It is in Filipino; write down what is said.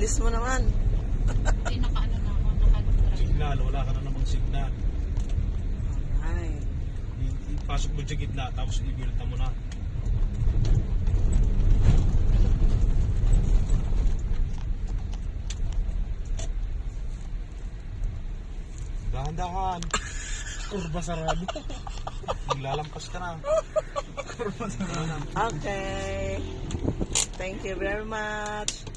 bilis mo naman. Hindi, nakaano na ako, nakalutra. Signal, wala ka na namang signal. Alright. Ipasok mo sa gitna, tapos i-build mo na. Dahan-dahan. Kurba sarado. Maglalampas ka na. Kurba sarado. Okay. Thank you very much.